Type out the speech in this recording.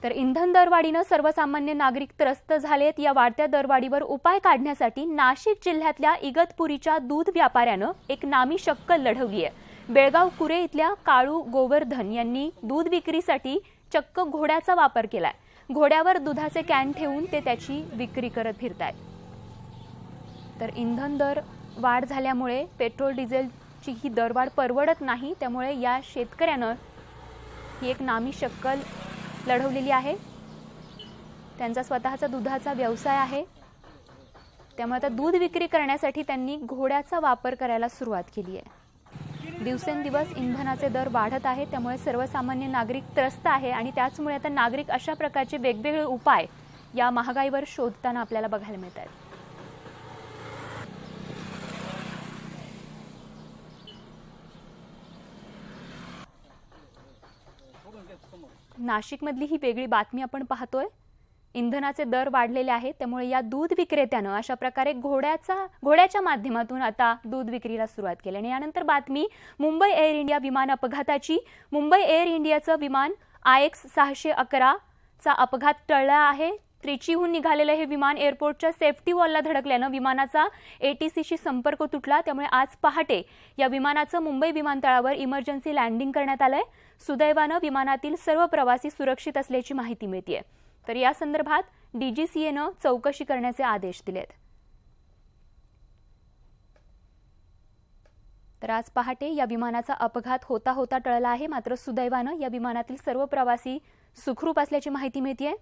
तर इंधन दरवाढीने सर्वसामान्य नागरिक त्रस्त झालेत। या वाढत्या दरवाढीवर उपाय काढण्यासाठी नाशिक जिल्ह्यातल्या इगतपुरीच्या दूध व्यापाऱ्यानं एक नामी शक्कल लढवली आहे। बेळगाव कुरे इथल्या काळू गोवर्धन यांनी दूध विक्रीसाठी चक्क घोड्याचा वापर केलाय। घोड्यावर दुधाचे कॅन ठेवून ते त्याची विक्री करत फिरतायत। तर इंधन दर वाढ झाल्यामुळे पेट्रोल डिझेलची ही दरवाढ परवडत नाही, त्यामुळे या शेतकऱ्यानं ही एक नामी शक्कल लढवलेली आहे। त्यांचा स्वतःचा दुधाचा व्यवसाय आहे, त्यामुळे आता दूध विक्री करण्यासाठी त्यांनी घोड्याचा वापर करायला सुरुवात केली आहे। दिवसेंदिवस इंधनाचे दर वाढत आहेत, त्यामुळे सर्वसामान्य नागरिक त्रस्त आहे आणि त्याचमुळे आता नागरिक अशा प्रकारचे वेगवेगळे उपाय या महागाईवर शोधताना आपल्याला बघायला मिळतात। नाशिकमधली ही वेगळी बातमी आपण पाहतोय। इंधनाचे दर वाढलेले आहेत, त्यामुळे या दूध विक्रेत्यानं अशा प्रकारे घोड्याच्या माध्यमातून आता दूध विक्रीला सुरुवात केली। आणि यानंतर बातमी मुंबई एअर इंडिया विमान अपघाताची। मुंबई एअर इंडियाचं विमान IX 611 चा अपघात टळला आहे। त्रिचीहून निघालेलं हे विमान एअरपोर्टच्या सेफ्टी वॉलला धडकल्यानं विमानाचा ATCशी संपर्क तुटला, त्यामुळे आज पहाटे या विमानाचं मुंबई विमानतळावर इमर्जन्सी लँडिंग करण्यात आलंय। सुदैवानं विमानातील सर्व प्रवासी सुरक्षित असल्याची माहिती मिळतेय। तर या संदर्भात DGCAनं चौकशी करण्याचे आदेश दिलेत। तर आज पहाटे या विमानाचा अपघात होता टळला आहे, मात्र सुदैवानं या विमानातील सर्व प्रवासी सुखरूप असल्याची माहिती मिळतेय।